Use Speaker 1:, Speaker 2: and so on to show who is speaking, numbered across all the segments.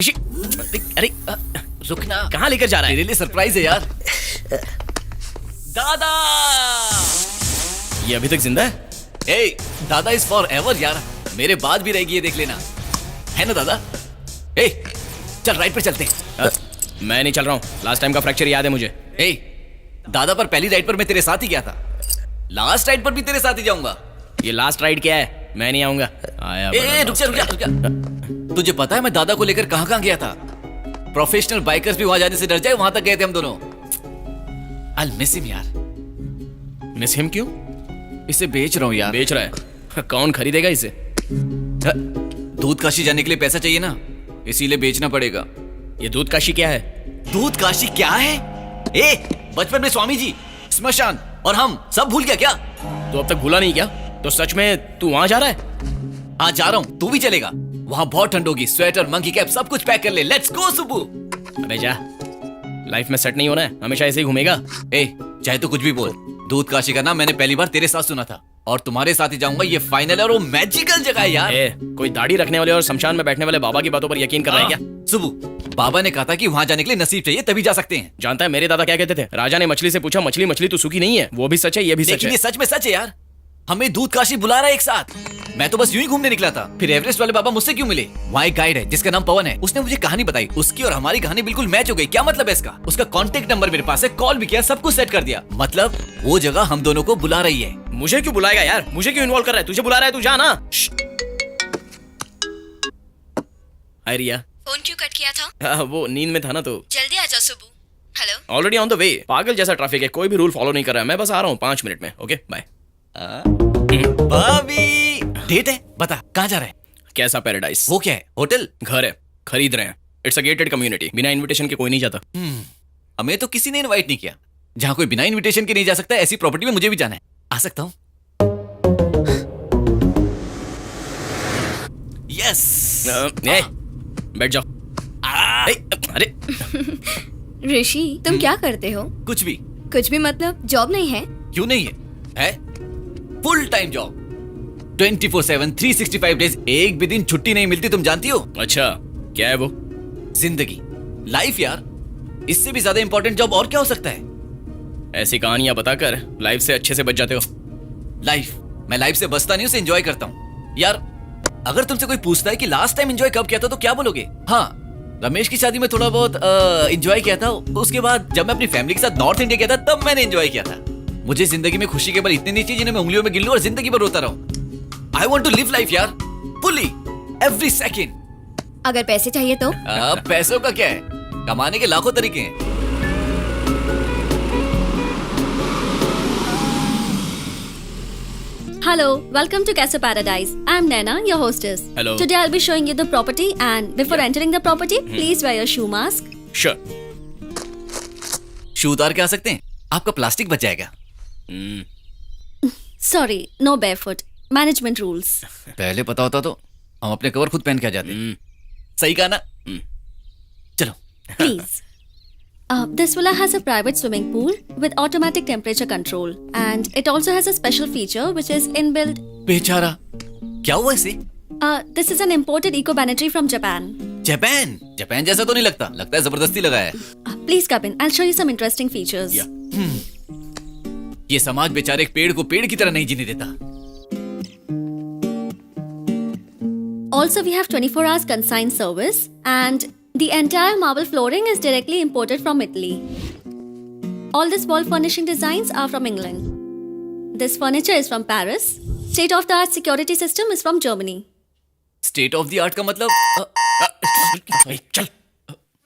Speaker 1: अरे रुकना, कहाँ लेकर जा रहा है?
Speaker 2: तेरे लिए सरप्राइज है यार। दादा,
Speaker 1: ये अभी तक जिंदा है?
Speaker 2: ए, दादा इज फॉर एवर यार, मेरे बाद भी रहेगी ये, देख लेना, है ना दादा? ए, चल राइट पे चलते हैं।
Speaker 1: मैं नहीं चल रहा हूँ, लास्ट टाइम का फ्रैक्चर याद है मुझे।
Speaker 2: ए, दादा पर पहली राइड पर मैं तेरे साथ ही गया था, लास्ट राइड पर भी तेरे साथ ही जाऊंगा।
Speaker 1: ये लास्ट राइड क्या है? मैं नहीं आऊंगा। आया
Speaker 2: ए, रुक जा। तुझे पता है मैं दादा को लेकर कहाँ कहाँ गया था? प्रोफेशनल बाइकर्स भी वहां जाने से डर जाए, वहां तक गए थे हम दोनों। I'll miss him यार।
Speaker 1: मिस हिम क्यों?
Speaker 2: इसे बेच रहा हूँ यार।
Speaker 1: बेच रहा है? कौन खरीदेगा इसे?
Speaker 2: दूध काशी जाने के लिए पैसा चाहिए ना, इसीलिए बेचना पड़ेगा।
Speaker 1: ये दूध काशी क्या है?
Speaker 2: दूध काशी क्या है? ए, बचपन में स्वामी जी, स्मशान और हम सब भूल गया क्या?
Speaker 1: तो अब तक भूला नहीं क्या? तो सच में तू वहां जा रहा है?
Speaker 2: हाँ जा रहा हूँ, तू भी चलेगा? वहाँ बहुत ठंड होगी, स्वेटर, मंकी कैप सब कुछ पैक कर ले। Let's go Subu.
Speaker 1: अबे जा, लाइफ में सेट नहीं होना है, हमेशा ऐसे ही घूमेगा।
Speaker 2: ए, चाहे तो कुछ भी बोल, दूध काशी का नाम मैंने पहली बार तेरे साथ सुना था और तुम्हारे साथ ही जाऊंगा। ये फाइनल और वो मैजिकल जगह है यार।
Speaker 1: कोई दाढ़ी रखने वाले और शमशान में बैठने वाले बाबा की बातों पर यकीन कर रहा है क्या?
Speaker 2: सुबु, बाबा ने कहा था कि वहाँ जाने के लिए नसीब चाहिए, तभी जा सकते हैं।
Speaker 1: जानता है मेरे दादा क्या कहते थे? राजा ने मछली से पूछा, मछली मछली तू सूखी नहीं है। वो भी सच है, ये भी सच है।
Speaker 2: ये सच में सच है यार, हमें दूध काशी बुला रहा है एक साथ। मैं तो बस यूं ही घूमने निकला था, फिर एवरेस्ट वाले बाबा मुझसे क्यों मिले? वहाँ एक गाइड है जिसका नाम पवन है, उसने मुझे कहानी बताई, उसकी और हमारी कहानी बिल्कुल मैच हो गई। क्या मतलब है इसका? उसका कांटेक्ट नंबर मेरे पास है, कॉल भी किया, सब कुछ सेट कर दिया। मतलब वो जगह हम दोनों को बुला रही है।
Speaker 1: मुझे क्यों बुलाएगा यार? मुझे क्यों इन्वॉल्व कर रहा है? तुझे बुला रहा है, तू जा ना। हाय रिया।
Speaker 3: फोन क्यों कट किया था?
Speaker 1: वो नींद में था ना, तो
Speaker 3: जल्दी आ जाओ Subbu. Hello.
Speaker 1: Already on the way. पागल जैसा ट्रैफिक है, कोई भी रूल फॉलो नहीं कर रहा है। मैं बस आ रहा हूँ 5 मिनट में। Okay bye.
Speaker 2: भाभी, डेट है, बता कहाँ जा रहा है?
Speaker 1: कैसा पैराडाइज?
Speaker 2: वो क्या है? होटल?
Speaker 1: घर है, खरीद रहे हैं। इट्स अ गेटेड कम्युनिटी, बिना इनविटेशन के कोई नहीं जाता।
Speaker 2: हमें तो किसी ने इनवाइट नहीं किया। जहाँ कोई बिना इनविटेशन के नहीं जा सकता, ऐसी प्रॉपर्टी में मुझे भी जाना है। आ सकता हूँ? यस।
Speaker 1: बैठ जाओ। अरे
Speaker 3: ऋषि, तुम क्या करते हो?
Speaker 2: कुछ भी।
Speaker 3: कुछ भी मतलब जॉब नहीं है?
Speaker 2: क्यों नहीं है? है फुल टाइम जॉब, 24/7 365 डेज, एक भी दिन छुट्टी नहीं मिलती, तुम जानती हो?
Speaker 1: अच्छा, क्या है वो?
Speaker 2: जिंदगी, लाइफ यार। इससे भी ज्यादा इंपॉर्टेंट जॉब और क्या हो सकता है?
Speaker 1: ऐसी कहानियां बताकर लाइफ से अच्छे से बच जाते हो।
Speaker 2: लाइफ, मैं लाइफ से बचता नहीं, उसे एंजॉय करता हूँ यार। अगर तुमसे कोई पूछता है कि लास्ट टाइम एंजॉय कब किया था, तो क्या बोलोगे? हाँ, रमेश की शादी में थोड़ा बहुत एंजॉय किया था। उसके बाद जब मैं अपनी फैमिली के साथ नॉर्थ इंडिया गया था, तब मैंने एंजॉय किया था। मुझे जिंदगी में खुशी के पल इतने नहीं चाहिए जिन्हें मैं उंगलियों में गिन लूं और जिंदगी भर रोता रहूं। I want to live life यार, फुली, एवरी सेकंड।
Speaker 3: अगर पैसे चाहिए तो?
Speaker 2: पैसों का क्या है, कमाने के लाखों तरीके हैं।
Speaker 3: Hello, welcome to Casa Paradise. I'm Naina, your hostess.
Speaker 1: Hello.
Speaker 3: Today I'll be showing you the property, and before entering the property, please wear your shoe mask.
Speaker 1: Sure.
Speaker 2: शू उतार के आ सकते हैं, आपका प्लास्टिक बच जाएगा।
Speaker 3: Sorry, no barefoot. Management rules.
Speaker 2: पहले पता होता तो हम अपने कवर खुद पहन के आ जाते। सही कहा ना? चलो।
Speaker 3: Please. This villa has a private swimming pool with automatic temperature control, and it also has a special feature which is inbuilt.
Speaker 2: बेचारा, क्या हुआ इसे?
Speaker 3: This is an imported eco-banatry from Japan.
Speaker 2: Japan? Japan जैसा तो नहीं लगता, लगता है जबरदस्ती लगाया है।
Speaker 3: Please come in. I'll show you some interesting features.
Speaker 2: ये समाज बेचारे एक पेड़ को पेड़ की तरह नहीं जीने देता।
Speaker 3: Also, we have 24 hours consigned service, and the entire marble flooring is directly imported from Italy. All these wall furnishing designs are from England. This furniture is from Paris. State-of-the-art security system is from Germany.
Speaker 2: State of the art का मतलब?
Speaker 1: चल।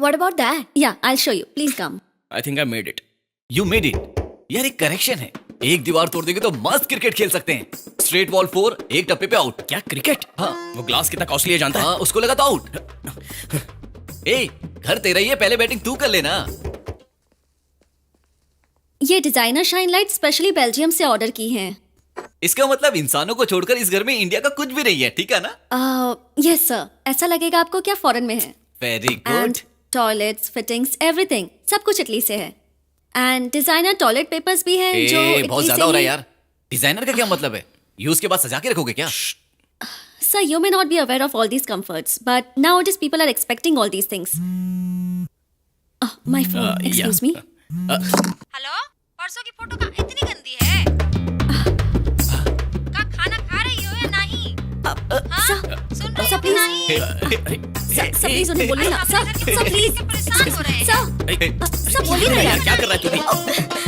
Speaker 3: What about that? Yeah, I'll show you. Please come.
Speaker 1: I think I made it.
Speaker 2: You made it. यार एक correction है, एक दीवार तोड़ देंगे तो मस्त क्रिकेट खेल सकते हैं। स्ट्रेट वॉल 4, एक टप्पे पे आउट।
Speaker 1: क्या क्रिकेट?
Speaker 2: हाँ।
Speaker 1: वो ग्लास कितना कॉस्टली है जानता है?
Speaker 2: हाँ, उसको लगा तो आउट। ए, घर तेरा ही है, पहले बैटिंग तू कर लेना।
Speaker 3: ये designer shine light specially Belgium से ऑर्डर की हैं।
Speaker 2: इसका मतलब इंसानों को छोड़कर इस घर में इंडिया का कुछ भी नहीं है, ठीक है ना?
Speaker 3: Yes sir. ऐसा लगेगा आपको क्या फॉरेन में है।
Speaker 2: Very good.
Speaker 3: And toilets, fittings, everything सब कुछ इटली से है। एंड डिजाइनर टॉयलेट पेपर्स भी हैं जो
Speaker 2: बहुत
Speaker 3: इटली
Speaker 2: ज्यादा
Speaker 3: से
Speaker 2: हो रहा है
Speaker 3: ही।
Speaker 2: यार। डिजाइनर का क्या मतलब है? यूज के बाद सजा के रखोगे क्या?
Speaker 3: Sir, you may not be aware of all these comforts, but nowadays people are expecting all these things. My phone. Excuse me.
Speaker 4: Hello, परसों की फोटो का इतनी गंदी है। का खाना खा रही हो या नहीं? सुन रही हो कि नहीं?
Speaker 3: Sir, please उन्हें बोलिए ना. Sir, please.
Speaker 4: परेशान हो रहे हैं।
Speaker 3: Sir, बोलिए ना यार.
Speaker 1: क्या कर रहा है तू भी?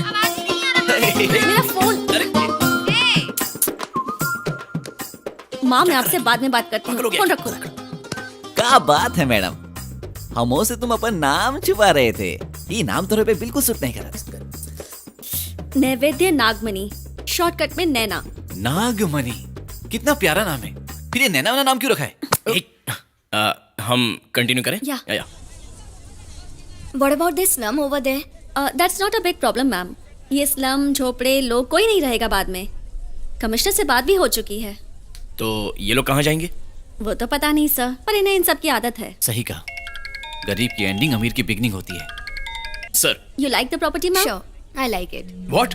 Speaker 4: आवाज ही नहीं आ रहा।
Speaker 3: मेरा फोन.
Speaker 4: हे,
Speaker 3: माँ, मैं आपसे बाद में बात करती हूँ. फोन रखो.
Speaker 2: क्या बात है मैडम, हमों से तुम अपन नाम छुपा रहे थे। ये नाम तुम्हारे पे बिल्कुल सूट नहीं करा।
Speaker 3: नैवेद्य नागमणि, शॉर्टकट में नैना.
Speaker 2: नागमणि, कितना प्यारा नाम है। फिर ये नैना वाला नाम क्यों रखा है?
Speaker 1: हम कंटिन्यू करें?
Speaker 3: Yeah.
Speaker 1: या
Speaker 3: What about this slum over there? That's not a big problem, ma'am. ये स्लम, झोपड़े, लोग कोई नहीं रहेगा बाद में. कमिश्नर से बात भी हो चुकी है.
Speaker 1: तो ये लोग कहाँ जाएंगे?
Speaker 3: वो तो पता नहीं सर, पर इन्हें इन सब की आदत है.
Speaker 2: सही कहा, गरीब की एंडिंग अमीर की बिगनिंग होती है।
Speaker 1: Sir,
Speaker 3: You like the property, ma'am?
Speaker 4: Sure, I like it.
Speaker 1: What?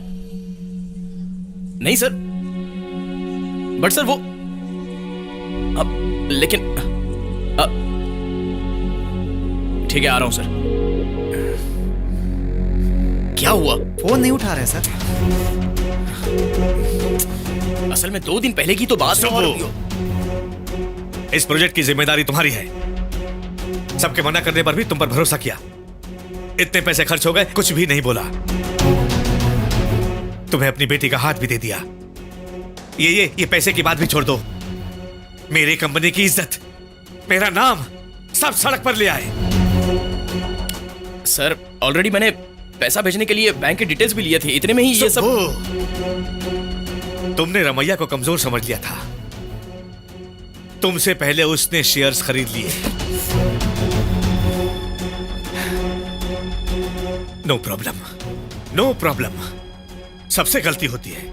Speaker 1: नहीं सर, बट सर वो अब लेकिन ठीक है, आ रहा हूं सर. क्या हुआ?
Speaker 5: फोन नहीं उठा रहे सर.
Speaker 1: असल में 2 दिन पहले की तो बात है.
Speaker 5: सुबो, इस प्रोजेक्ट की जिम्मेदारी तुम्हारी है. सबके मना करने पर भी तुम पर भरोसा किया. इतने पैसे खर्च हो गए, कुछ भी नहीं बोला. तुम्हें अपनी बेटी का हाथ भी दे दिया. ये पैसे की बात भी छोड़ दो. मेरी कंपनी की इज्जत, मेरा नाम सब सड़क पर ले आए.
Speaker 1: सर, ऑलरेडी मैंने पैसा भेजने के लिए बैंक के डिटेल्स भी लिए थे. इतने में ही ये सब.
Speaker 5: तुमने रमैया को कमजोर समझ लिया था. तुमसे पहले उसने शेयर्स खरीद लिए. No problem, no problem. सबसे गलती होती है.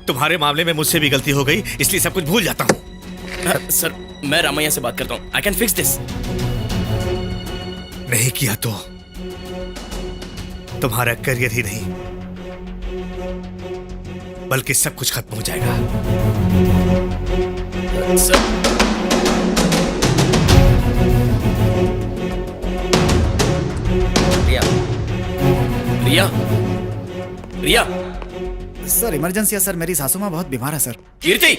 Speaker 5: तुम्हारे मामले में मुझसे भी गलती हो गई, इसलिए सब कुछ भूल जाता हूं.
Speaker 1: सर, मैं रामैया से बात करता हूँ. I can fix this.
Speaker 5: नहीं किया तो तुम्हारा करियर ही नहीं, बल्कि सब कुछ खत्म हो जाएगा.
Speaker 1: सर, रिया, रिया.
Speaker 6: सर इमरजेंसी है सर, मेरी सासू माँ बहुत बीमार है सर.
Speaker 1: कीर्ति,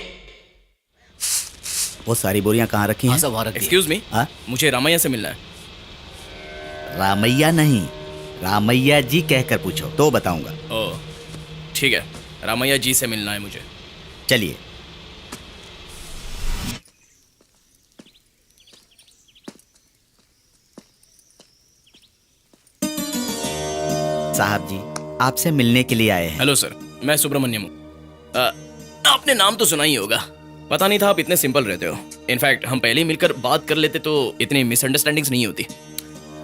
Speaker 6: वो सारी बोरियां कहाँ रखी हैं?
Speaker 2: सब वहाँ रख दिए।
Speaker 1: एक्सक्यूज मी,
Speaker 6: हाँ?
Speaker 1: मुझे रामैया से मिलना है.
Speaker 6: रामैया नहीं, रामैया जी कहकर पूछो तो बताऊंगा.
Speaker 1: ओह, ठीक है. रामैया जी से मिलना है मुझे.
Speaker 6: चलिए. साहब जी आपसे मिलने के लिए आए हैं.
Speaker 1: हेलो सर, मैं सुब्रमण्यम हूँ. आपने नाम तो सुना ही होगा. पता नहीं था आप इतने सिंपल रहते हो. इनफैक्ट हम पहले ही मिलकर बात कर लेते तो इतनी मिसअंडरस्टैंडिंग्स नहीं होती.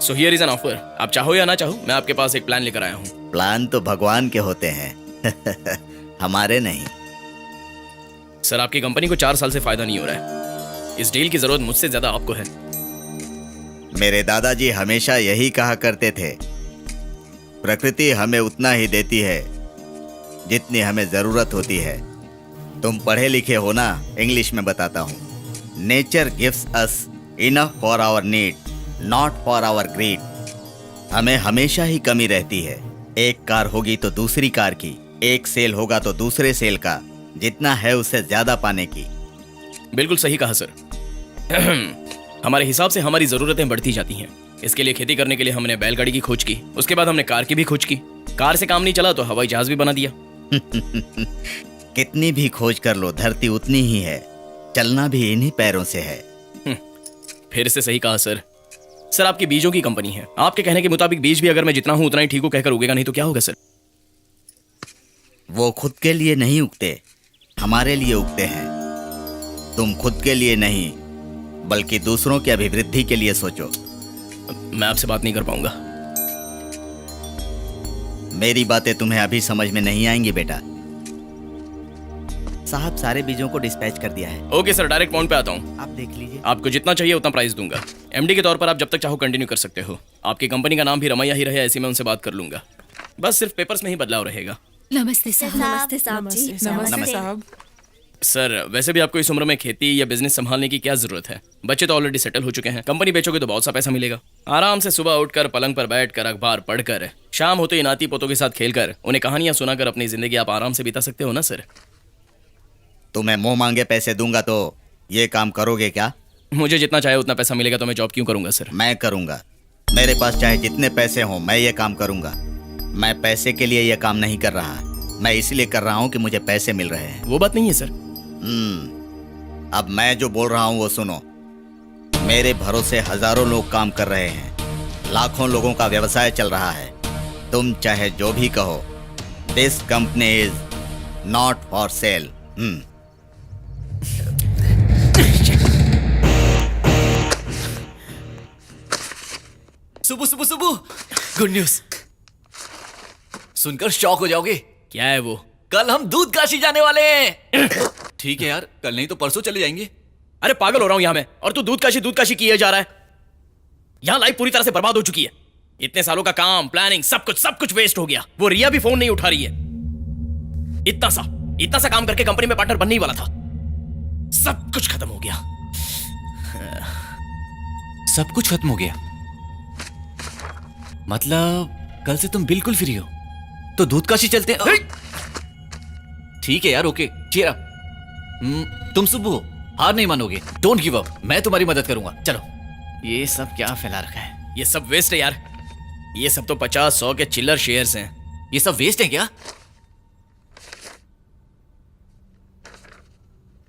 Speaker 1: So here is an offer. आप चाहो या ना चाहो, मैं आपके पास एक प्लान लेकर आया हूँ.
Speaker 6: प्लान तो भगवान के होते हैं हमारे नहीं.
Speaker 1: सर, आपकी कंपनी को 4 साल से फायदा नहीं हो रहा है. इस डील की जरूरत मुझसे ज्यादा आपको है.
Speaker 6: मेरे दादाजी हमेशा यही कहा करते थे, प्रकृति हमें उतना ही देती है जितनी हमें जरूरत होती है. तुम पढ़े लिखे हो ना, इंग्लिश में बताता हूँ. Nature gives us enough for our need, not for our greed. हमें हमेशा ही कमी रहती है. एक कार होगी तो दूसरी कार की, एक सेल होगा तो दूसरे सेल का, जितना है उससे ज्यादा पाने की.
Speaker 1: बिल्कुल सही कहा सर. हमारे हिसाब से हमारी जरूरतें बढ़ती जाती हैं. इसके लिए खेती करने के लिए हमने बैलगाड़ी की खोज की. उसके बाद हमने कार की भी खोज की. कार से काम नहीं चला तो हवाई जहाज भी बना दिया.
Speaker 6: कितनी भी खोज कर लो, धरती उतनी ही है. चलना भी इन्हीं पैरों से है.
Speaker 1: फिर से सही कहा सर. सर, आपकी बीजों की कंपनी है. आपके कहने के मुताबिक बीज भी अगर मैं जितना हूं उतना ही ठीक हूं कहकर उगेगा नहीं तो क्या होगा सर?
Speaker 6: वो खुद के लिए नहीं उगते, हमारे लिए उगते हैं. तुम खुद के लिए नहीं बल्कि दूसरों की अभिवृद्धि के लिए सोचो.
Speaker 1: मैं आपसे बात नहीं कर पाऊंगा.
Speaker 6: मेरी बातें तुम्हें अभी समझ में नहीं आएंगी बेटा. साहब सारे बीजों को डिस्पैच कर दिया है.
Speaker 1: ओके सर, डायरेक्ट पॉइंट पे आता हूँ.
Speaker 6: आप देख लीजिए.
Speaker 1: आपको जितना चाहिए उतना प्राइस दूंगा. एमडी के तौर पर आप जब तक चाहो कंटिन्यू कर सकते हो. आपकी कंपनी का नाम भी रमैया ही रहे, ऐसी मैं उनसे बात कर लूंगा. बस सिर्फ पेपर्स में ही बदलाव रहेगा.
Speaker 4: नमस्ते साहब.
Speaker 3: नमस्ते साहब जी.
Speaker 6: नमस्ते
Speaker 7: साहब.
Speaker 1: सर वैसे भी आपको इस उम्र में खेती या बिजनेस संभालने की क्या जरूरत है? बच्चे तो ऑलरेडी सेटल हो चुके हैं। कंपनी बेचोगे तो बहुत सा पैसा मिलेगा। आराम से सुबह उठकर पलंग पर बैठकर अखबार पढ़कर शाम होते ही नाती पोतों के साथ खेलकर उन्हें कहानियां सुनाकर अपनी जिंदगी आप आराम से बिता सकते हो ना सर।
Speaker 6: तुम्हें मुंह मांगे पैसे दूंगा तो ये काम करोगे क्या?
Speaker 1: मुझे जितना चाहे उतना पैसा मिलेगा तो मैं जॉब क्यों करूंगा सर?
Speaker 6: मैं करूंगा। मेरे पास चाहे जितने पैसे हों मैं ये काम करूंगा। मैं पैसे के लिए ये काम नहीं कर रहा, मैं इसलिए कर रहा हूं कि मुझे पैसे मिल रहे हैं।
Speaker 1: वो बात नहीं है सर।
Speaker 6: अब मैं जो बोल रहा हूं वो सुनो। मेरे भरोसे हजारों लोग काम कर रहे हैं, लाखों लोगों का व्यवसाय चल रहा है। तुम चाहे जो भी कहो, this company is not for sale.
Speaker 2: सुबह सुबह सुबह गुड न्यूज सुनकर शॉक हो जाओगे।
Speaker 1: क्या है वो?
Speaker 2: कल हम दूध काशी जाने वाले हैं। ठीक है यार, कल नहीं तो परसों चले जाएंगे।
Speaker 1: अरे पागल हो रहा हूं यहां मैं, और तू दूध काशी किए जा रहा है। यहां लाइफ पूरी तरह से बर्बाद हो चुकी है। इतने सालों का काम, प्लानिंग, सब कुछ वेस्ट हो गया। वो रिया भी फोन नहीं उठा रही है। इतना सा काम करके कंपनी में पार्टनर बनने ही वाला था। सब कुछ खत्म हो गया।
Speaker 2: सब कुछ खत्म हो गया मतलब कल से तुम बिल्कुल फ्री हो तो दूध काशी चलते हैं। ठीक है यार, ओके, चीयर अप। तुम सुबह हो, हार नहीं मानोगे। डोंट गिव अप, मैं तुम्हारी मदद करूंगा। चलो।
Speaker 1: ये सब क्या फैला रखा है? ये सब वेस्ट है यार। ये सब तो 50-100 के चिल्लर शेयर्स हैं।
Speaker 2: ये सब वेस्ट है क्या?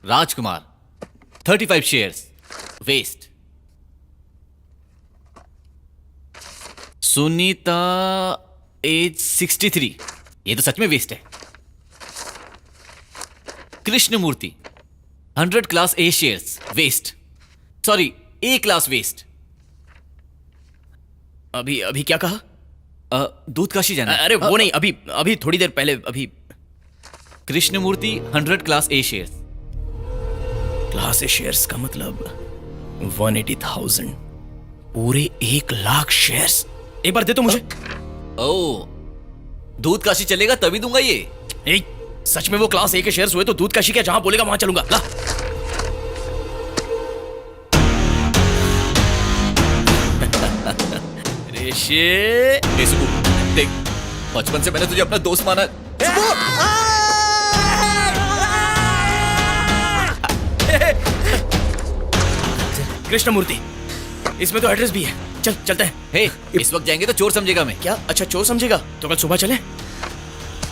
Speaker 2: Rajkumar 35 shares vest. Sunita age 63, ये तो सच में वेस्ट है। Krishnamurthy 100 class A shares vest. Sorry, A class vest.
Speaker 1: अभी क्या कहा?
Speaker 2: दूध काशी जाना है।
Speaker 1: अरे वो नहीं, अभी थोड़ी देर पहले। अभी
Speaker 2: Krishnamurthy 100 class A shares.
Speaker 1: Class A shares का मतलब 180,000। पूरे 1 लाख शेयर्स। एक बार दे तो मुझे।
Speaker 2: ओ, दूध काशी चलेगा तभी दूंगा ये।
Speaker 1: ए, सच में वो क्लास ए के शेयर्स हुए तो दूध काशी क्या, जहां बोलेगा वहां चलूंगा। ला। ऋषि,
Speaker 2: ए सुबू, देख, बचपन से मैंने तुझे अपना दोस्त माना।
Speaker 1: कृष्णमूर्ति, इसमें तो एड्रेस भी है। चलते हैं।
Speaker 2: हे, इस वक्त जाएंगे तो चोर समझेगा मैं।
Speaker 1: क्या? अच्छा, चोर समझेगा तो कल सुबह चलें।